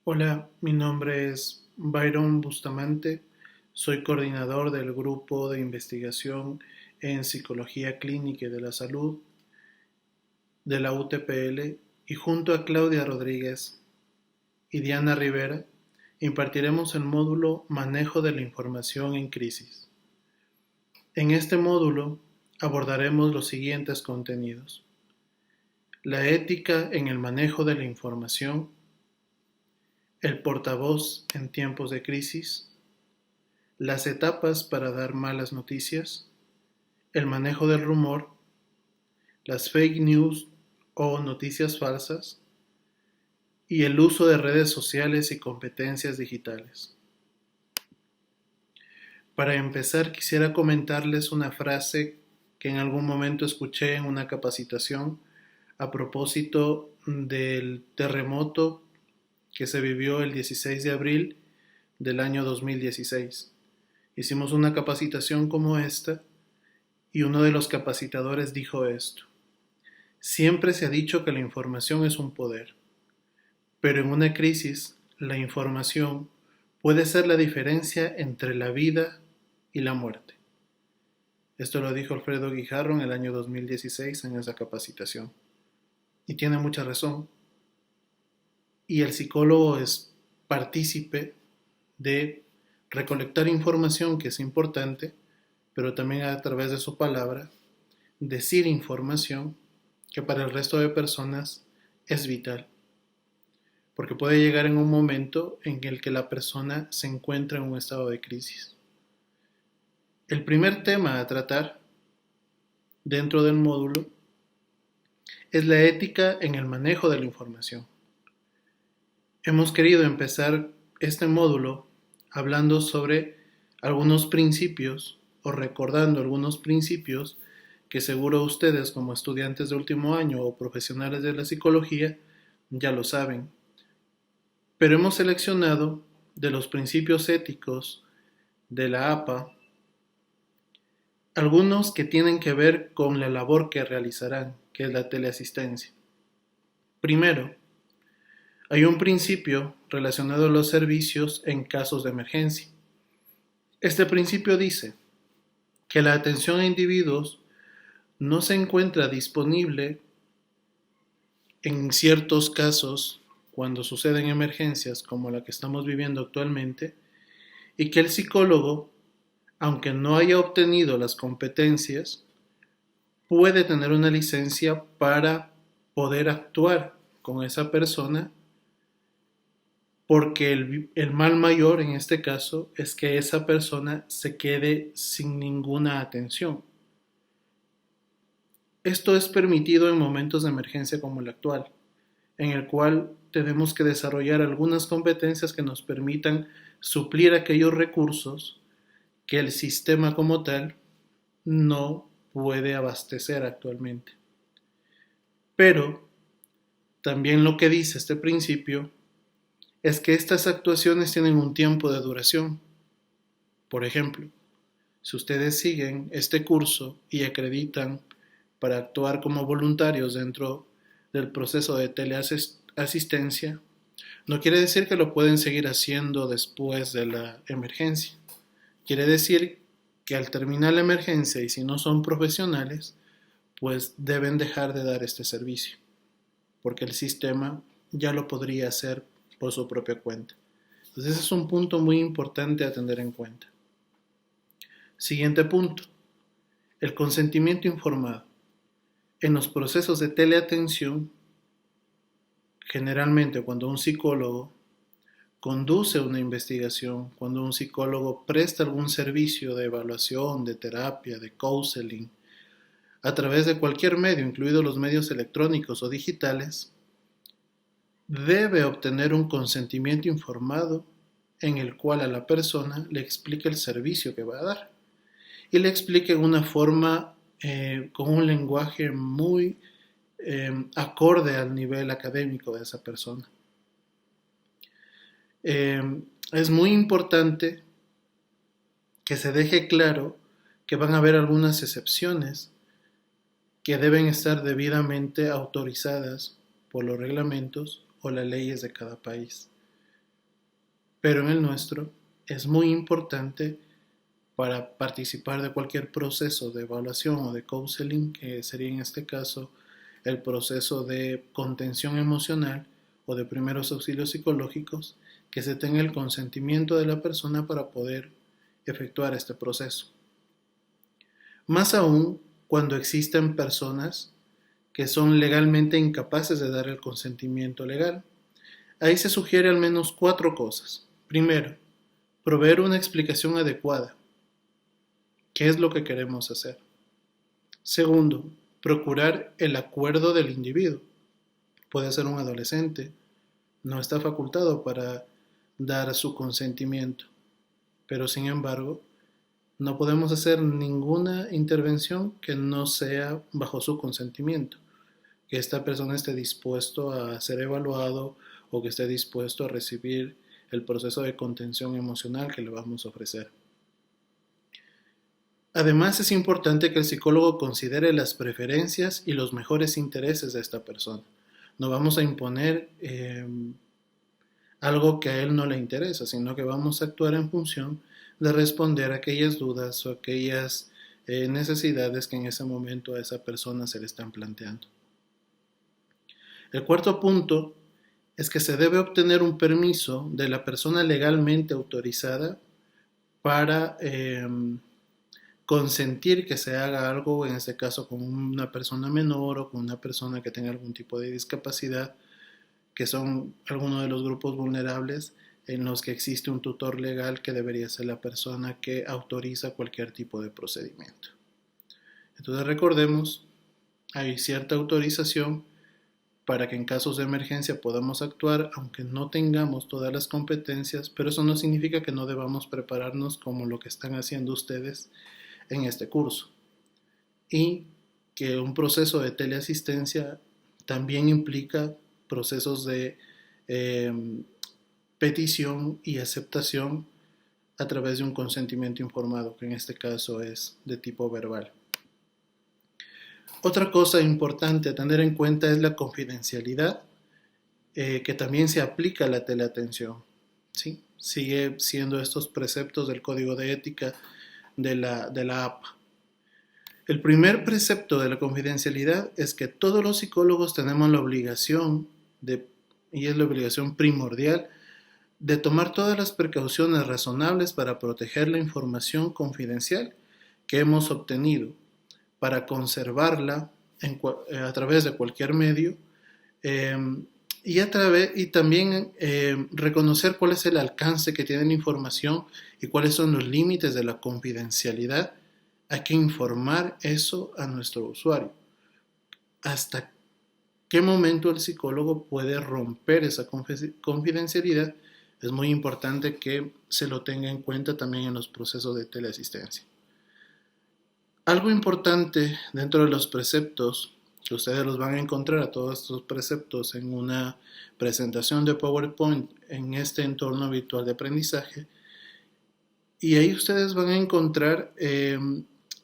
Hola, mi nombre es Byron Bustamante, soy coordinador del grupo de investigación en psicología clínica y de la salud de la UTPL y junto a Claudia Rodríguez y Diana Rivera impartiremos el módulo Manejo de la información en crisis. En este módulo abordaremos los siguientes contenidos: la ética en el manejo de la información, el portavoz en tiempos de crisis, las etapas para dar malas noticias, el manejo del rumor, las fake news o noticias falsas y el uso de redes sociales y competencias digitales. Para empezar, quisiera comentarles una frase que en algún momento escuché en una capacitación a propósito del terremoto que se vivió el 16 de abril del año 2016. Hicimos una capacitación como esta y uno de los capacitadores dijo esto: siempre se ha dicho que la información es un poder, pero en una crisis la información puede ser la diferencia entre la vida y la muerte. Esto lo dijo Alfredo Guijarro en el año 2016 en esa capacitación. Y tiene mucha razón. Y el psicólogo es partícipe de recolectar información que es importante, pero también a través de su palabra decir información que para el resto de personas es vital, porque puede llegar en un momento en el que la persona se encuentra en un estado de crisis. El primer tema a tratar dentro del módulo es la ética en el manejo de la información. Hemos querido empezar este módulo hablando sobre algunos principios o recordando algunos principios que seguro ustedes como estudiantes de último año o profesionales de la psicología ya lo saben. Pero hemos seleccionado de los principios éticos de la APA algunos que tienen que ver con la labor que realizarán, que es la teleasistencia. Primero, hay un principio relacionado a los servicios en casos de emergencia. Este principio dice que la atención a individuos no se encuentra disponible en ciertos casos cuando suceden emergencias como la que estamos viviendo actualmente, y que el psicólogo, aunque no haya obtenido las competencias, puede tener una licencia para poder actuar con esa persona, porque el mal mayor en este caso es que esa persona se quede sin ninguna atención. Esto es permitido en momentos de emergencia como el actual, en el cual tenemos que desarrollar algunas competencias que nos permitan suplir aquellos recursos que el sistema como tal no puede abastecer actualmente. Pero también lo que dice este principio es que estas actuaciones tienen un tiempo de duración. Por ejemplo, si ustedes siguen este curso y acreditan para actuar como voluntarios dentro del proceso de teleasistencia, no quiere decir que lo pueden seguir haciendo después de la emergencia. Quiere decir que al terminar la emergencia y si no son profesionales, pues deben dejar de dar este servicio, porque el sistema ya lo podría hacer por su propia cuenta. Entonces ese es un punto muy importante a tener en cuenta. Siguiente punto, el consentimiento informado. En los procesos de teleatención, generalmente cuando un psicólogo conduce una investigación, cuando un psicólogo presta algún servicio de evaluación, de terapia, de counseling, a través de cualquier medio, incluidos los medios electrónicos o digitales, debe obtener un consentimiento informado en el cual a la persona le explique el servicio que va a dar y le explique en una forma, con un lenguaje muy acorde al nivel académico de esa persona. Es muy importante que se deje claro que van a haber algunas excepciones que deben estar debidamente autorizadas por los reglamentos o las leyes de cada país. pero en el nuestro es muy importante para participar de cualquier proceso de evaluación o de counseling, que sería en este caso el proceso de contención emocional o de primeros auxilios psicológicos, que se tenga el consentimiento de la persona para poder efectuar este proceso. Más aún cuando existen personas que son legalmente incapaces de dar el consentimiento legal. Ahí se sugiere al menos 4 cosas. Primero, proveer una explicación adecuada. ¿Qué es lo que queremos hacer? Segundo, procurar el acuerdo del individuo. Puede ser un adolescente, no está facultado para dar su consentimiento, pero sin embargo, no podemos hacer ninguna intervención que no sea bajo su consentimiento, que esta persona esté dispuesto a ser evaluado o que esté dispuesto a recibir el proceso de contención emocional que le vamos a ofrecer. Además, es importante que el psicólogo considere las preferencias y los mejores intereses de esta persona. No vamos a imponer algo que a él no le interesa, sino que vamos a actuar en función de responder a aquellas dudas o aquellas necesidades que en ese momento a esa persona se le están planteando. El cuarto punto es que se debe obtener un permiso de la persona legalmente autorizada para consentir que se haga algo, en este caso con una persona menor o con una persona que tenga algún tipo de discapacidad, que son algunos de los grupos vulnerables en los que existe un tutor legal que debería ser la persona que autoriza cualquier tipo de procedimiento. Entonces recordemos, hay cierta autorización para que en casos de emergencia podamos actuar, aunque no tengamos todas las competencias, pero eso no significa que no debamos prepararnos como lo que están haciendo ustedes en este curso. Y que un proceso de teleasistencia también implica procesos de petición y aceptación a través de un consentimiento informado, que en este caso es de tipo verbal. Otra cosa importante a tener en cuenta es la confidencialidad, que también se aplica a la teleatención. ¿Sí? Sigue siendo estos preceptos del Código de Ética de la APA. El primer precepto de la confidencialidad es que todos los psicólogos tenemos la obligación y es la obligación primordial, de tomar todas las precauciones razonables para proteger la información confidencial que hemos obtenido, para conservarla a través de cualquier medio, y también reconocer cuál es el alcance que tiene la información y cuáles son los límites de la confidencialidad. Hay que informar eso a nuestro usuario. ¿Hasta qué momento el psicólogo puede romper esa confidencialidad? Es muy importante que se lo tenga en cuenta también en los procesos de teleasistencia. Algo importante dentro de los preceptos, que ustedes los van a encontrar a todos estos preceptos en una presentación de PowerPoint en este entorno virtual de aprendizaje, y ahí ustedes van a encontrar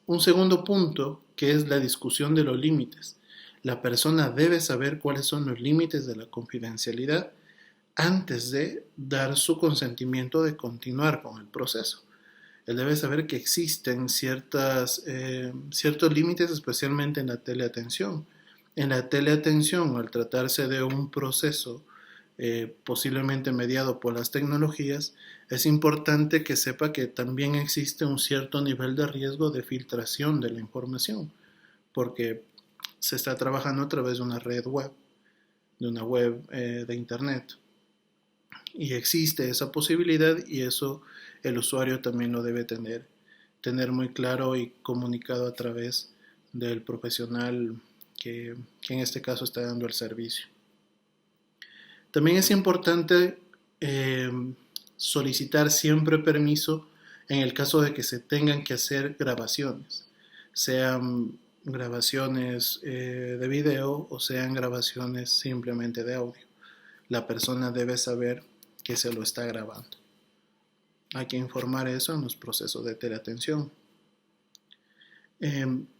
un segundo punto, que es la discusión de los límites. La persona debe saber cuáles son los límites de la confidencialidad antes de dar su consentimiento de continuar con el proceso. Él debe saber que existen ciertos límites, especialmente en la teleatención. En la teleatención, al tratarse de un proceso posiblemente mediado por las tecnologías, es importante que sepa que también existe un cierto nivel de riesgo de filtración de la información, porque se está trabajando a través de una red web, de una web de internet. Y existe esa posibilidad, y eso el usuario también lo debe tener muy claro y comunicado a través del profesional que en este caso está dando el servicio. También es importante solicitar siempre permiso en el caso de que se tengan que hacer grabaciones, sean grabaciones de video o sean grabaciones simplemente de audio. La persona debe saber que se lo está grabando. Hay que informar eso en los procesos de teleatención.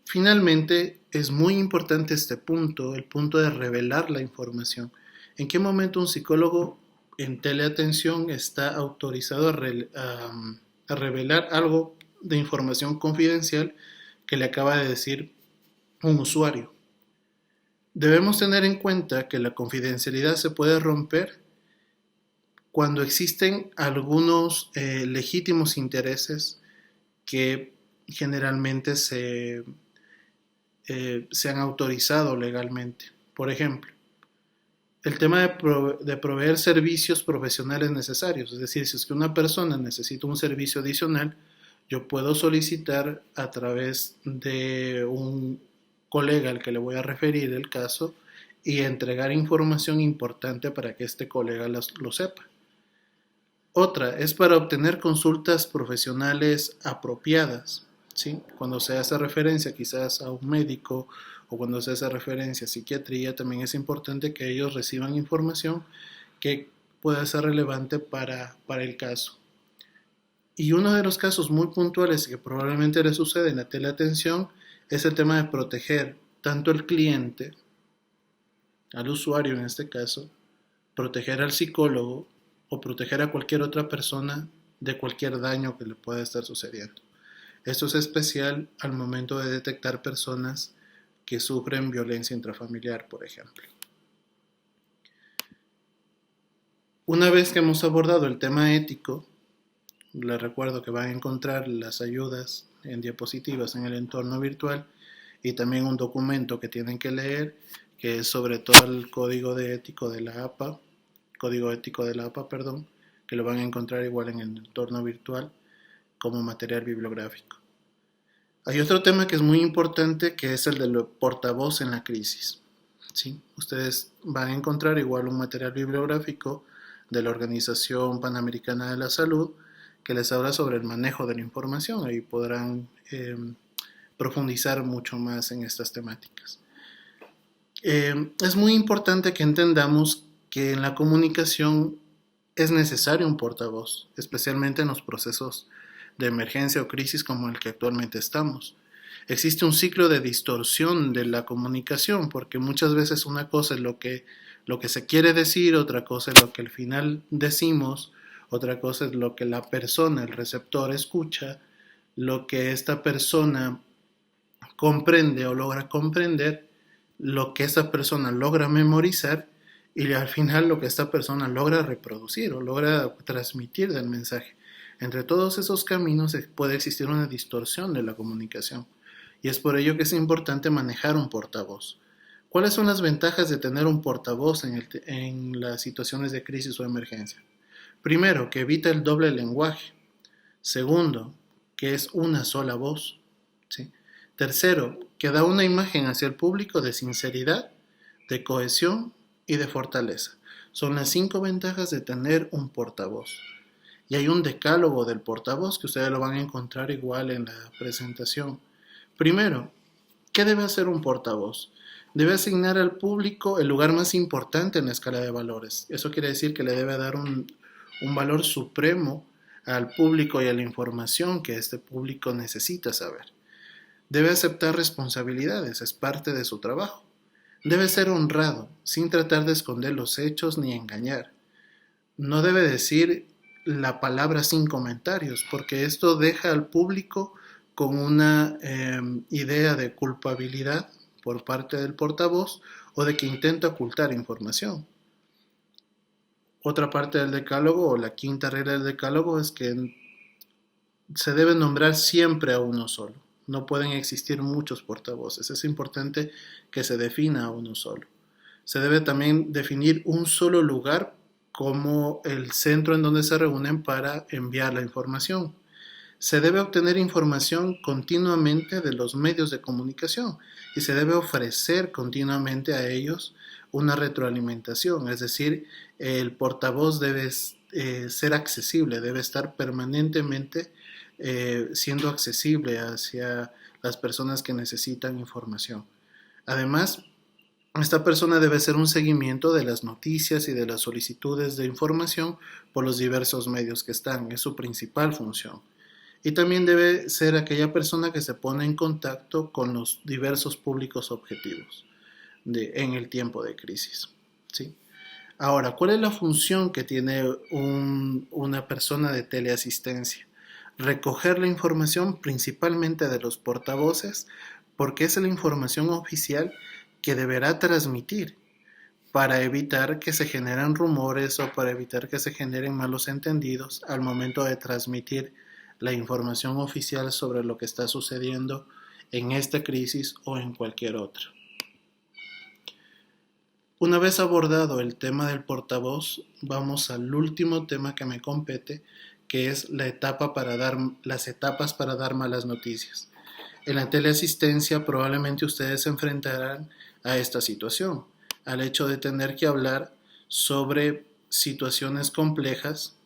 Finalmente, es muy importante este punto, el punto de revelar la información. ¿En qué momento un psicólogo en teleatención está autorizado a revelar algo de información confidencial que le acaba de decir un usuario. Debemos tener en cuenta que la confidencialidad se puede romper cuando existen algunos legítimos intereses que generalmente se han autorizado legalmente. Por ejemplo, el tema de proveer servicios profesionales necesarios, es decir, si es que una persona necesita un servicio adicional, yo puedo solicitar a través de un colega al que le voy a referir el caso y entregar información importante para que este colega lo sepa. Otra es para obtener consultas profesionales apropiadas, ¿sí? Cuando se hace referencia quizás a un médico o cuando se hace referencia a psiquiatría, también es importante que ellos reciban información que pueda ser relevante para el caso. Y uno de los casos muy puntuales que probablemente le sucede en la teleatención es el tema de proteger tanto al cliente, al usuario en este caso, proteger al psicólogo o proteger a cualquier otra persona de cualquier daño que le pueda estar sucediendo. Esto es especial al momento de detectar personas que sufren violencia intrafamiliar, por ejemplo. Una vez que hemos abordado el tema ético, les recuerdo que van a encontrar las ayudas en diapositivas en el entorno virtual y también un documento que tienen que leer, que es sobre todo el código ético de la APA, que lo van a encontrar igual en el entorno virtual como material bibliográfico. Hay otro tema que es muy importante, que es el del portavoz en la crisis. ¿Sí? Ustedes van a encontrar igual un material bibliográfico de la Organización Panamericana de la Salud que les habla sobre el manejo de la información. Ahí podrán profundizar mucho más en estas temáticas. Es muy importante que entendamos que en la comunicación es necesario un portavoz, especialmente en los procesos de emergencia o crisis como el que actualmente estamos. Existe un ciclo de distorsión de la comunicación, porque muchas veces una cosa es lo que se quiere decir, otra cosa es lo que al final decimos, otra cosa es lo que la persona, el receptor, escucha, lo que esta persona comprende o logra comprender, lo que esta persona logra memorizar y al final lo que esta persona logra reproducir o logra transmitir del mensaje. Entre todos esos caminos puede existir una distorsión de la comunicación y es por ello que es importante manejar un portavoz. ¿Cuáles son las ventajas de tener un portavoz en las situaciones de crisis o emergencia? Primero, que evita el doble lenguaje. Segundo, que es una sola voz. ¿Sí? Tercero, que da una imagen hacia el público de sinceridad, de cohesión y de fortaleza. Son las 5 ventajas de tener un portavoz. Y hay un decálogo del portavoz que ustedes lo van a encontrar igual en la presentación. Primero, ¿qué debe hacer un portavoz? Debe asignar al público el lugar más importante en la escala de valores. Eso quiere decir que le debe dar un valor supremo al público y a la información que este público necesita saber. Debe aceptar responsabilidades, es parte de su trabajo. Debe ser honrado, sin tratar de esconder los hechos ni engañar. No debe decir la palabra sin comentarios, porque esto deja al público con una idea de culpabilidad por parte del portavoz o de que intenta ocultar información. Otra parte del decálogo o la quinta regla del decálogo es que se debe nombrar siempre a uno solo. No pueden existir muchos portavoces. Es importante que se defina a uno solo. Se debe también definir un solo lugar como el centro en donde se reúnen para enviar la información. Se debe obtener información continuamente de los medios de comunicación y se debe ofrecer continuamente a ellos una retroalimentación, es decir, el portavoz debe ser accesible, debe estar permanentemente siendo accesible hacia las personas que necesitan información. Además, esta persona debe hacer un seguimiento de las noticias y de las solicitudes de información por los diversos medios que están, es su principal función. Y también debe ser aquella persona que se pone en contacto con los diversos públicos objetivos en el tiempo de crisis. ¿Sí? Ahora, ¿cuál es la función que tiene una persona de teleasistencia? Recoger la información principalmente de los portavoces, porque es la información oficial que deberá transmitir para evitar que se generen rumores o para evitar que se generen malos entendidos al momento de transmitir la información oficial sobre lo que está sucediendo en esta crisis o en cualquier otra. Una vez abordado el tema del portavoz, vamos al último tema que me compete, que es las etapas para dar malas noticias. En la teleasistencia probablemente ustedes se enfrentarán a esta situación, al hecho de tener que hablar sobre situaciones complejas,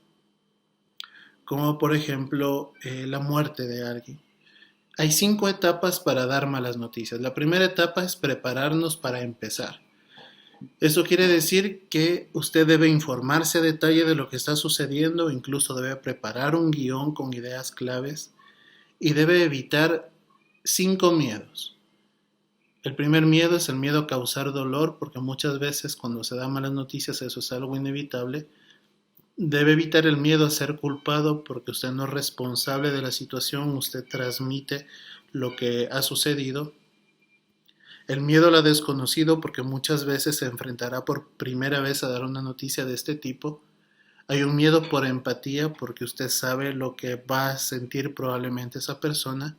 como por ejemplo la muerte de alguien. Hay 5 etapas para dar malas noticias. La primera etapa es prepararnos para empezar. Eso quiere decir que usted debe informarse a detalle de lo que está sucediendo, incluso debe preparar un guión con ideas claves y debe evitar 5 miedos. El primer miedo es el miedo a causar dolor, porque muchas veces cuando se dan malas noticias eso es algo inevitable. Debe evitar el miedo a ser culpado, porque usted no es responsable de la situación, usted transmite lo que ha sucedido. El miedo a lo desconocido, porque muchas veces se enfrentará por primera vez a dar una noticia de este tipo. Hay un miedo por empatía, porque usted sabe lo que va a sentir probablemente esa persona.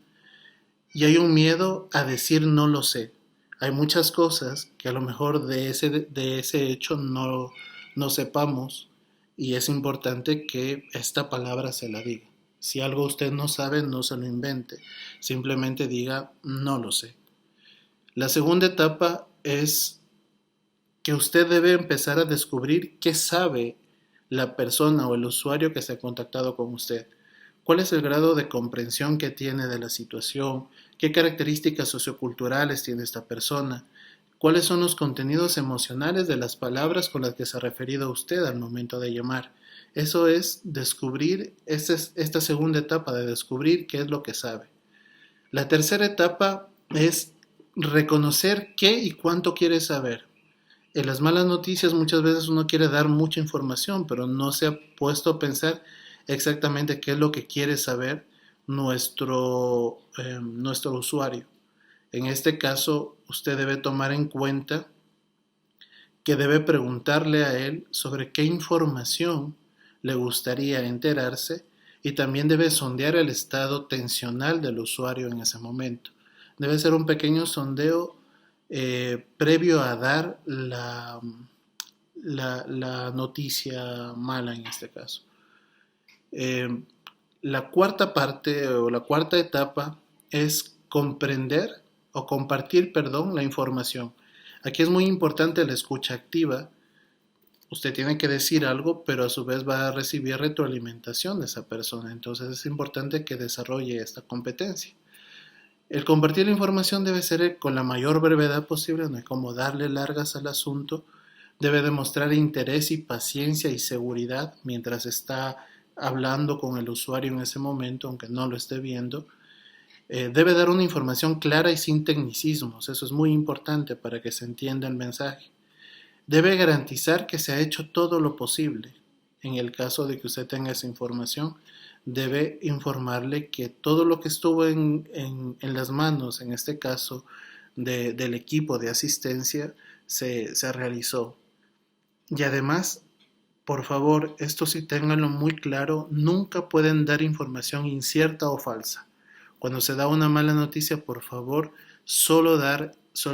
Y hay un miedo a decir no lo sé. Hay muchas cosas que a lo mejor de ese hecho no sepamos y es importante que esta palabra se la diga. Si algo usted no sabe, no se lo invente. Simplemente diga no lo sé. La segunda etapa es que usted debe empezar a descubrir qué sabe la persona o el usuario que se ha contactado con usted. ¿Cuál es el grado de comprensión que tiene de la situación? ¿Qué características socioculturales tiene esta persona? ¿Cuáles son los contenidos emocionales de las palabras con las que se ha referido a usted al momento de llamar? Eso es descubrir, esta segunda etapa de descubrir qué es lo que sabe. La tercera etapa es reconocer qué y cuánto quiere saber. En las malas noticias muchas veces uno quiere dar mucha información, pero no se ha puesto a pensar exactamente qué es lo que quiere saber nuestro usuario. En este caso, usted debe tomar en cuenta que debe preguntarle a él sobre qué información le gustaría enterarse y también debe sondear el estado tensional del usuario en ese momento. Debe ser un pequeño sondeo previo a dar la noticia mala en este caso. Eh, la cuarta parte o la cuarta etapa es comprender o compartir, perdón, la información. Aquí es muy importante la escucha activa. Usted tiene que decir algo, pero a su vez va a recibir retroalimentación de esa persona. Entonces es importante que desarrolle esta competencia. El compartir la información debe ser con la mayor brevedad posible, no hay como darle largas al asunto. Debe demostrar interés y paciencia y seguridad mientras está hablando con el usuario en ese momento, aunque no lo esté viendo. Debe dar una información clara y sin tecnicismos, eso es muy importante para que se entienda el mensaje. Debe garantizar que se ha hecho todo lo posible. En el caso de que usted tenga esa información, debe informarle que todo lo que estuvo en las manos, en este caso del equipo de asistencia, se realizó. Y además, por favor, esto sí ténganlo muy claro, nunca pueden dar información incierta o falsa. Cuando se da una mala noticia, por favor, solo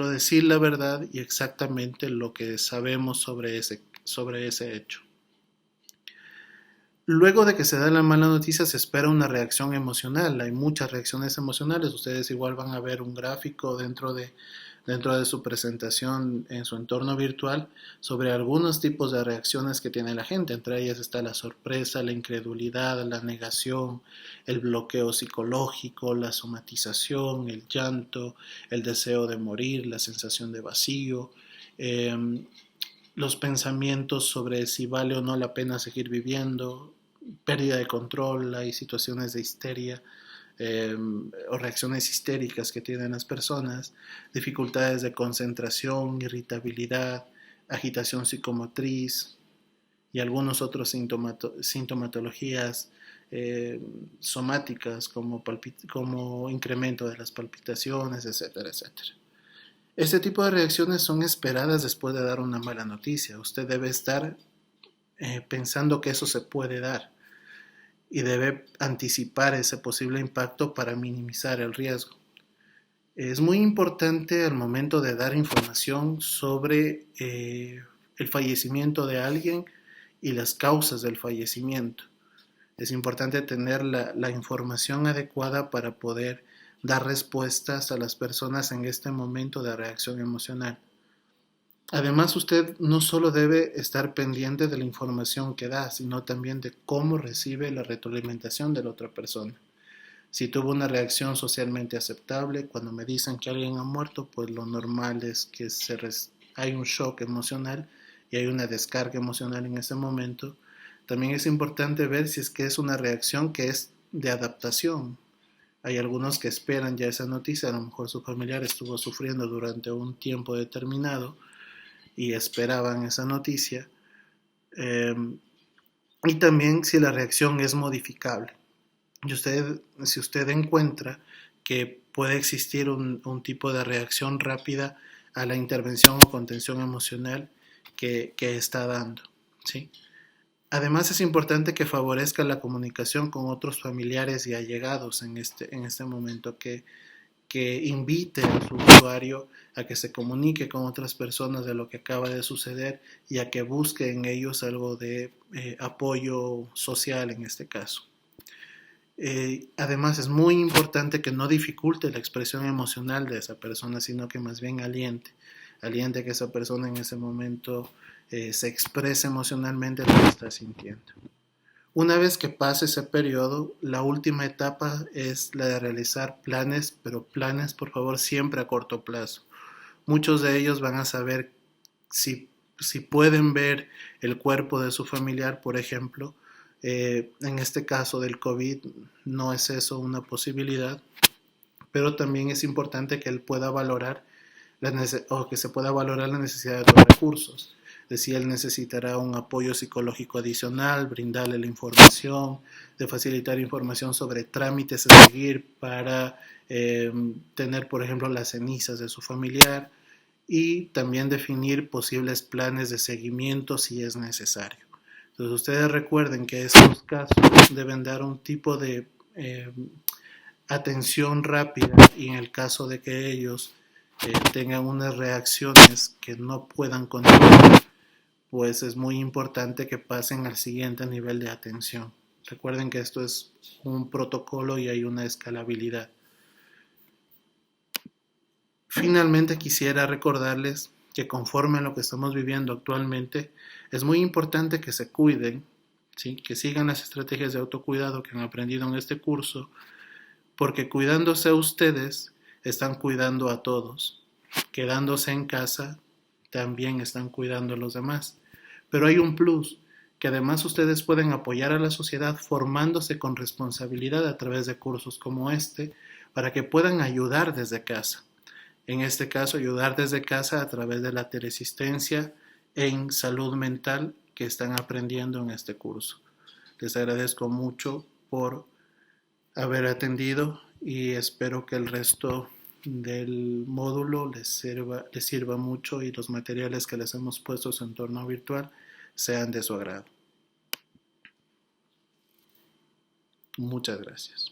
decir la verdad y exactamente lo que sabemos sobre ese hecho. Luego de que se da la mala noticia se espera una reacción emocional. Hay muchas reacciones emocionales. Ustedes igual van a ver un gráfico dentro de su presentación en su entorno virtual sobre algunos tipos de reacciones que tiene la gente. Entre ellas está la sorpresa, la incredulidad, la negación, el bloqueo psicológico, la somatización, el llanto, el deseo de morir, la sensación de vacío, los pensamientos sobre si vale o no la pena seguir viviendo, pérdida de control, hay situaciones de histeria o reacciones histéricas que tienen las personas, dificultades de concentración, irritabilidad, agitación psicomotriz y algunos otros sintomatologías somáticas como incremento de las palpitaciones, etcétera, etcétera. Este tipo de reacciones son esperadas después de dar una mala noticia. Usted debe estar pensando que eso se puede dar y debe anticipar ese posible impacto para minimizar el riesgo. Es muy importante al momento de dar información sobre el fallecimiento de alguien y las causas del fallecimiento. Es importante tener la información adecuada para poder dar respuestas a las personas en este momento de reacción emocional. Además, usted no solo debe estar pendiente de la información que da, sino también de cómo recibe la retroalimentación de la otra persona. Si tuvo una reacción socialmente aceptable, cuando me dicen que alguien ha muerto, pues lo normal es que hay un shock emocional y hay una descarga emocional en ese momento. También es importante ver si es que es una reacción que es de adaptación. Hay algunos que esperan ya esa noticia, a lo mejor su familiar estuvo sufriendo durante un tiempo determinado y esperaban esa noticia. Y también si la reacción es modificable. Y si usted encuentra que puede existir un tipo de reacción rápida a la intervención o contención emocional que está dando, ¿sí? Además, es importante que favorezca la comunicación con otros familiares y allegados en este momento, que invite a su usuario a que se comunique con otras personas de lo que acaba de suceder y a que busque en ellos algo de apoyo social en este caso. Además, es muy importante que no dificulte la expresión emocional de esa persona, sino que más bien aliente que esa persona en ese momento se exprese emocionalmente lo que está sintiendo. Una vez que pase ese periodo, la última etapa es la de realizar planes, pero planes, por favor, siempre a corto plazo. Muchos de ellos van a saber si pueden ver el cuerpo de su familiar, por ejemplo. En este caso del COVID no es eso una posibilidad, pero también es importante que él pueda valorar o que se pueda valorar la necesidad de los recursos. De si él necesitará un apoyo psicológico adicional, brindarle la información, de facilitar información sobre trámites a seguir para tener, por ejemplo, las cenizas de su familiar y también definir posibles planes de seguimiento si es necesario. Entonces, ustedes recuerden que estos casos deben dar un tipo de atención rápida y en el caso de que ellos tengan unas reacciones que no puedan controlar, pues es muy importante que pasen al siguiente nivel de atención. Recuerden que esto es un protocolo y hay una escalabilidad. Finalmente quisiera recordarles que conforme a lo que estamos viviendo actualmente, es muy importante que se cuiden, ¿sí? Que sigan las estrategias de autocuidado que han aprendido en este curso, porque cuidándose a ustedes, están cuidando a todos. Quedándose en casa, también están cuidando a los demás. Pero hay un plus, que además ustedes pueden apoyar a la sociedad formándose con responsabilidad a través de cursos como este, para que puedan ayudar desde casa. En este caso, ayudar desde casa a través de la teleasistencia en salud mental que están aprendiendo en este curso. Les agradezco mucho por haber atendido y espero que el resto del módulo les sirva mucho y los materiales que les hemos puesto en su entorno virtual sean de su agrado. Muchas gracias.